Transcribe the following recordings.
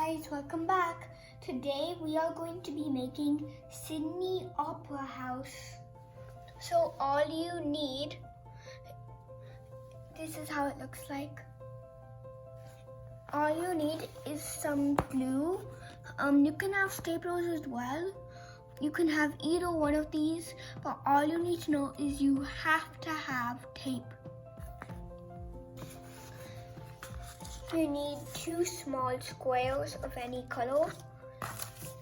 guys, welcome back. Today we are going to be making Sydney Opera House. So all you need, this is how it looks like. All you need is some glue. You can have staplers as well. You can have either one of these, but all you need to know is you have to have tape. You need 2 small squares of any color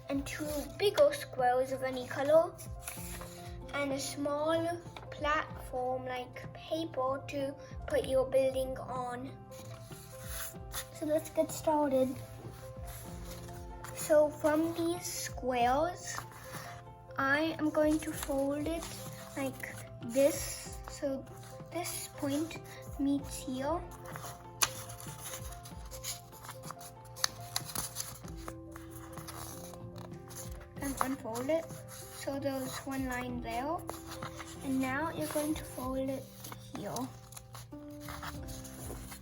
and 2 bigger squares of any color and a small platform like paper to put your building on. So let's get started. So from these squares, I am going to fold it like this. So this point meets here. And unfold it. So there's one line there. And now you're going to fold it here.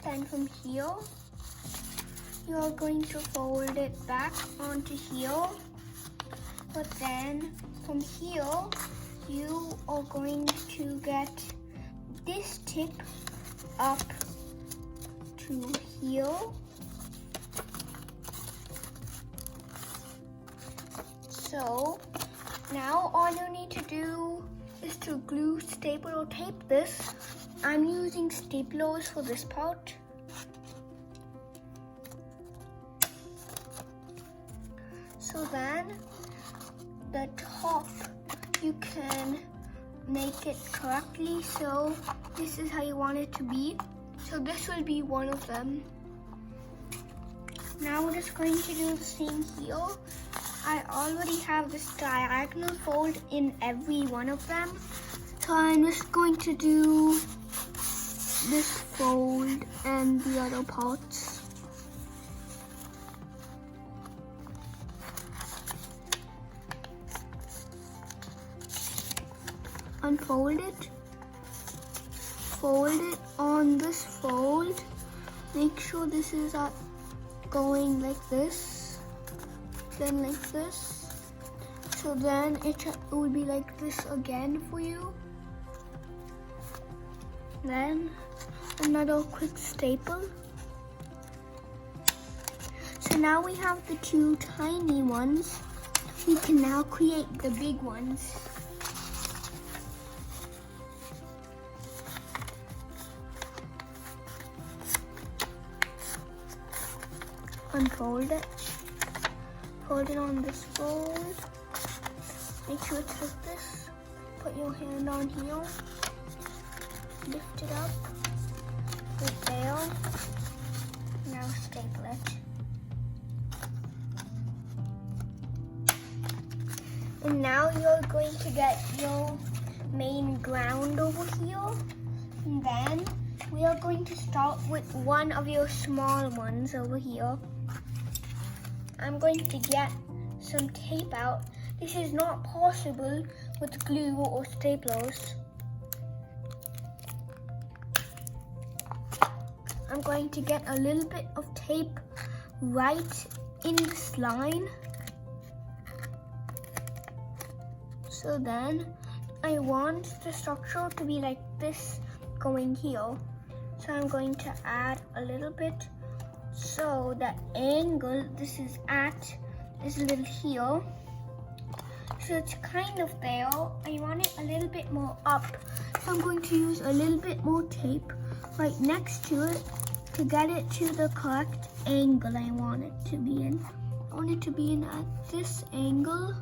Then from here, you're going to fold it back onto here. But then from here, you are going to get this tip up to here. So now all you need to do is to glue, staple, or tape this. I'm using staplers for this part. So then the top, you can make it correctly. So this is how you want it to be. So this will be one of them. Now we're just going to do the same here. I already have this diagonal fold in every one of them. So I'm just going to do this fold and the other parts. Unfold it. Fold it on this fold. Make sure this is going like this. Then like this. So then it will be like this again for you. Then another quick staple. So now we have the 2 tiny ones. We can now create the big ones. Unfold it. Hold it on this fold. Make sure it's like this. Put your hand on here. Lift it up. Put it there. Now staple it. And now you're going to get your main ground over here. And then we are going to start with one of your small ones over here. I'm going to get some tape out. This is not possible with glue or staplers. I'm going to get a little bit of tape right in this line. So then I want the structure to be like this going here. So I'm going to add a little bit. So the angle this is at is a little here. So it's kind of there. I want it a little bit more up. So I'm going to use a little bit more tape right next to it to get it to the correct angle I want it to be in. I want it to be in at this angle.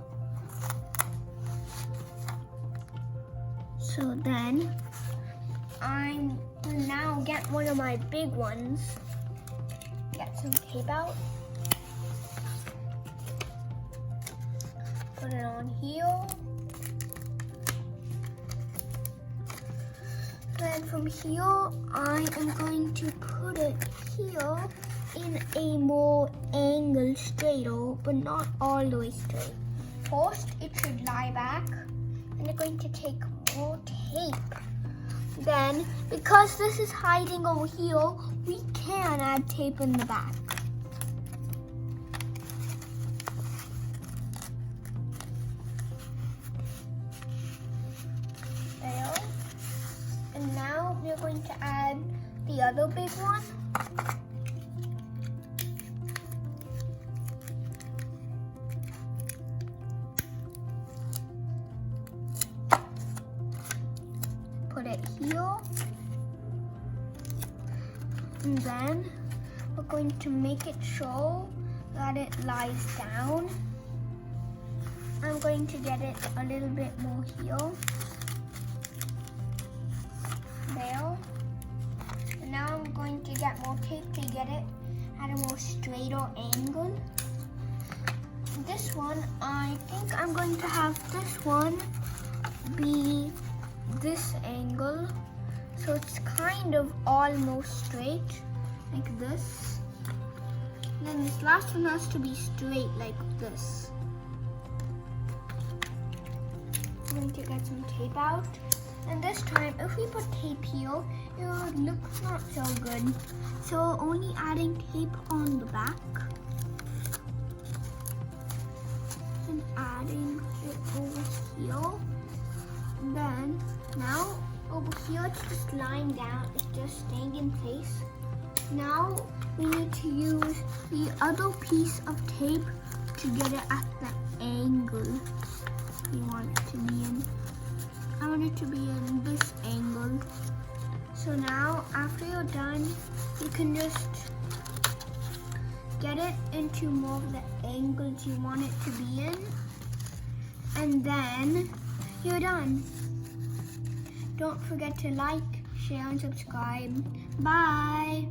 So then I will now get one of my big ones. Get some tape out. Put it on here. Then from here, I am going to put it here in a more angled straighter, but not all the way straight. First, it should lie back. And I'm going to take more tape. Then, because this is hiding over here, we can add tape in the back. And then we're going to make it so that it lies down. I'm going to get it a little bit more here. There. And now I'm going to get more tape to get it at a more straighter angle. This one, I think I'm going to have this one be this angle. So it's kind of almost straight, like this. And then this last one has to be straight, like this. I'm going to get some tape out. And this time, if we put tape here, it would look not so good. So only adding tape on the back. And adding it over here. Then, now, over here it's just lying down, it's just staying in place. Now we need to use the other piece of tape to get it at the angle we want it to be in. I want it to be in this angle. So now after you're done, you can just get it into more of the angles you want it to be in. And then you're done. Don't forget to like, share, and subscribe. Bye!